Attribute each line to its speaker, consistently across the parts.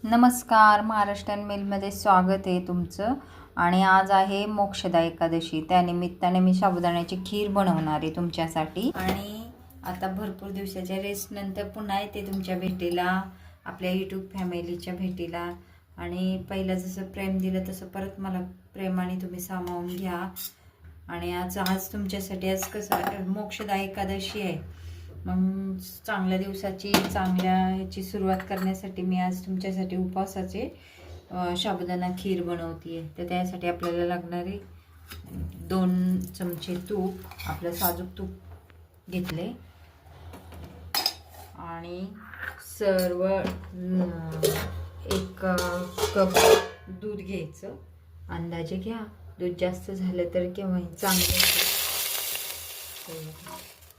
Speaker 1: नमस्कार, महाराष्ट्रीयन मेलमध्ये स्वागत आहे तुमचं. आणि आज आहे मोक्षदा एकादशी. त्यानिमित्ताने मी साबुदाण्याची खीर बनवणार आहे तुमच्यासाठी. आणि आता भरपूर दिवसाच्या रेस्टनंतर पुन्हा येते तुमच्या भेटीला, आपल्या यूट्यूब फॅमिलीच्या भेटीला. आणि पहिलं जसं प्रेम दिलं तसं परत मला प्रेमाने तुम्ही सामावून घ्या. आणि आज तुमच्यासाठी आज कसं मोक्षदा एकादशी आहे, मग चांगल्या दिवसाची चांगल्या ह्याची सुरुवात करण्यासाठी मी आज तुमच्यासाठी उपवासाचे साबुदाणा खीर बनवते. तर त्यासाठी आपल्याला लागणारे 2 चमचे तूप, आपलं साजूक तूप घेतले. आणि सर्व 1 कप दूध घ्यायचं. अंदाजे घ्या, दूध जास्त झालं तर केव्हाही चांगलं.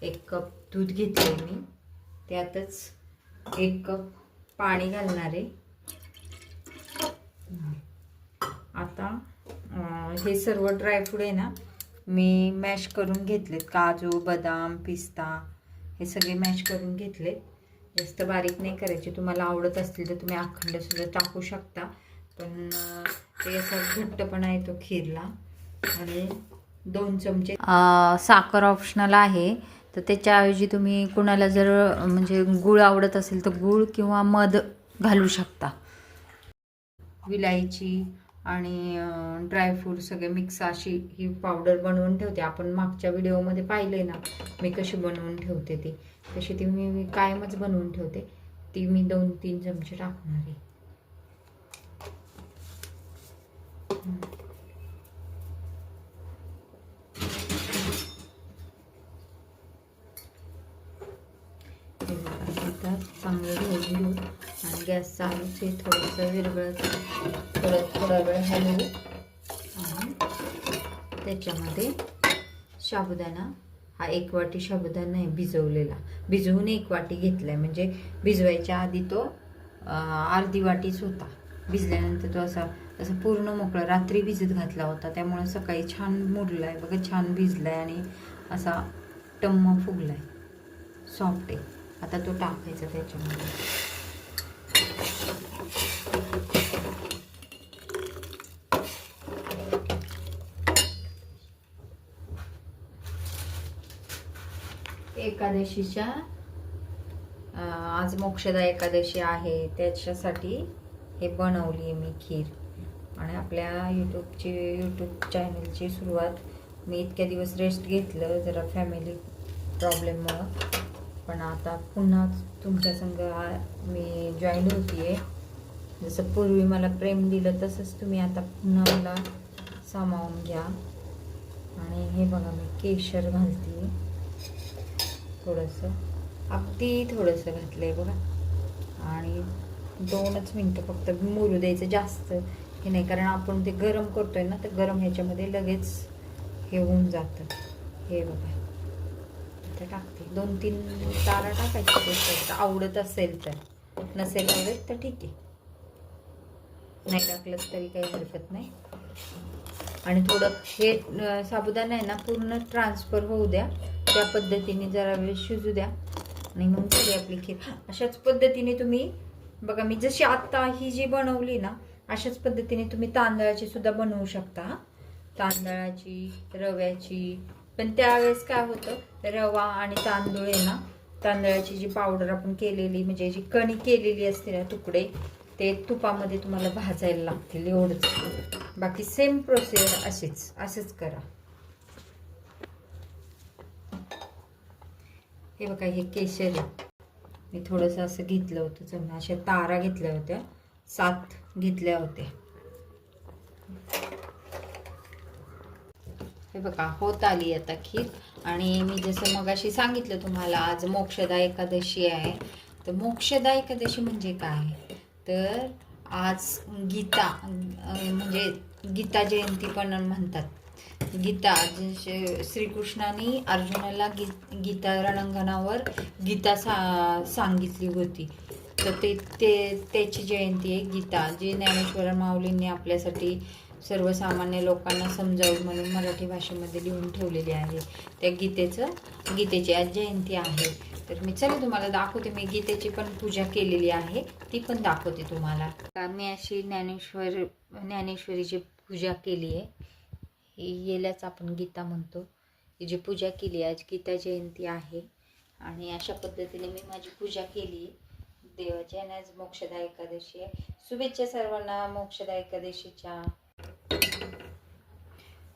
Speaker 1: 1 कप दूध घेतले मी, त्यातच 1 कप पाणी घालणार आहे. आता हे सर्व ड्रायफ्रूट आहे ना, मी मॅश करून घेतलेत. काजू, बदाम, पिस्ता हे सगळे मॅश करून घेतले. जास्त बारीक नाही करायचे. तुम्हाला आवडत असतील तर तुम्ही अखंड सुद्धा टाकू शकता, पण ते असं घट्टपणा येतो खीरला. आणि 2 चमचे साखर ऑप्शनल आहे, तर त्याच्याऐवजी तुम्ही कुणाला जर म्हणजे गूळ आवडत असेल तर गूळ किंवा मध घालू शकता. विलायची आणि ड्रायफ्रूट सगळे मिक्स अशी ही पावडर बनवून ठेवते. आपण मागच्या व्हिडिओमध्ये पाहिले ना मी कशी बनवून ठेवते ती, तशी ती मी कायमच बनवून ठेवते. ती मी 2-3 चमचे टाकणार आहे. चांगलं घेऊन घेऊ आणि गॅस चालूच आहे. थोडंसं विरघळत थोडा वेळ हलवू. आणि त्याच्यामध्ये साबुदाणा, हा 1 वाटी साबुदाणा आहे भिजवलेला. भिजवून 1 वाटी घेतलाय, म्हणजे भिजवायच्या आधी तो अर्धी वाटीच होता. भिजल्यानंतर तो असा पूर्ण मोकळा, रात्री भिजत घातला होता, त्यामुळे सकाळी छान मुरलाय बघा, छान भिजलाय आणि असा टम्म फुगलाय, सॉफ्ट आहे. आता तो टाकायचा त्याच्यामध्ये. एकादशीच्या आज मोक्षदा एकादशी आहे, त्याच्यासाठी हे बनवली आहे मी खीर. आणि आपल्या यूट्यूब चॅनलची सुरुवात मी इतक्या दिवस रेस्ट घेतलं जरा फॅमिली प्रॉब्लेममुळं, पण आता पुन्हा तुमच्या संग मी जॉईन होतीये. जसं पूर्वी मला प्रेम दिलं तसंच तुम्ही आता पुन्हा मला सामावून घ्या. आणि हे बघा, मी केशर घालते थोडंसं, अगदी थोडंसं घातलं आहे बघा. आणि 2च मिनटं फक्त मुरू द्यायचं, जास्त हे नाही, कारण आपण ते गरम करतोय ना, तर गरम ह्याच्यामध्ये लगेच हे होऊन जातं. हे बघा, टाकते 2-3 तारा टाकायच्या, आवडत असेल तर. नसेल आवडत तर ठीक आहे, नाही टाकलं तरी काही हरकत नाही. आणि थोडं हे साबुदाणा आहे ना पूर्ण ट्रान्सफर होऊ द्या, त्या पद्धतीने जरा वेळ शिजू द्या. आणि मग सगळी आपली खीर अशाच पद्धतीने तुम्ही बघा, मी जशी आत्ता ही जी बनवली ना, अशाच पद्धतीने तुम्ही तांदळाची सुद्धा बनवू शकता. तांदळाची, रव्याची. पण त्यावेळेस काय होतं, रवा आणि तांदूळ आहे ना, तांदळाची जी पावडर आपण केलेली, म्हणजे जी कणी केलेली असते ना तुकडे, ते तुपामध्ये तुम्हाला भाजायला लागतील, एवढंच. बाकी सेम प्रोसेस असेच करा. हे बघा, हे केशर मी थोडंसं असं घेतलं होतं, चमचा अशा तारा घेतल्या होत्या, 7 घेतल्या होत्या. हे बघा, होत आली आता खीर. आणि मी जसं मगाशी सांगितलं तुम्हाला, आज मोक्षदा एकादशी आहे. तर मोक्षदा एकादशी म्हणजे काय, तर आज गीता म्हणजे गीता जयंती पण म्हणतात. गीता श्रीकृष्णाने अर्जुनाला गीता रणांगणावर गीता सांगितली होती, तर त्याची जयंती आहे गीता, जी ज्ञानेश्वर माऊलींनी आपल्यासाठी सर्वसामान्य लोकांना समजावून म्हणून मराठी भाषेमध्ये लिहून ठेवलेली आहे. त्या गीतेची आज जयंती आहे. तर मी चला तुम्हाला दाखवते. मी गीतेची पण पूजा केलेली आहे, ती पण दाखवते तुम्हाला. मी अशी ज्ञानेश्वरीची पूजा केली आहे. ही यालाच आपण गीता म्हणतो. ही जी पूजा केली, आज गीता जयंती आहे आणि अशा पद्धतीने मी माझी पूजा केली देवाची. आणि आज मोक्षदा एकादशी आहे. शुभेच्छा सर्वांना मोक्षदा एकादशीच्या.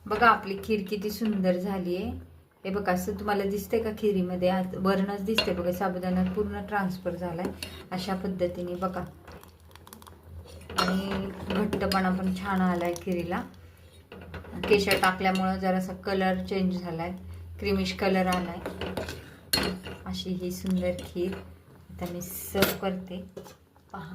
Speaker 1: बघा आपली खीर किती सुंदर झाली आहे. हे बघा असं तुम्हाला दिसतंय का खिरीमध्ये वरणच दिसते बघा, साबुदाणा पूर्ण ट्रान्सफर झालाय अशा पद्धतीने बघा. आणि घट्टपणा पण छान आलाय खिरीला. केशर टाकल्यामुळं जरासा कलर चेंज झालाय, क्रीमिश कलर आलाय. अशी ही सुंदर खीर आता मी सर्व करते पहा.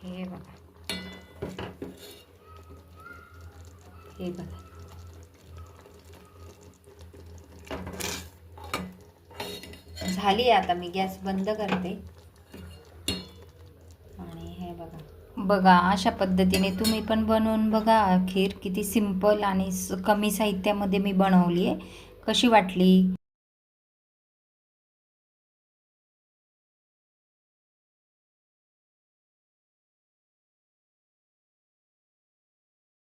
Speaker 1: हे बघा, हे बघा झाली. आता मी गॅस बंद करते. आणि हे बघा अशा पद्धतीने तुम्ही पण बनवून बघा. खीर किती सिंपल आणि कमी साहित्यामध्ये मी बनवली आहे. कशी वाटली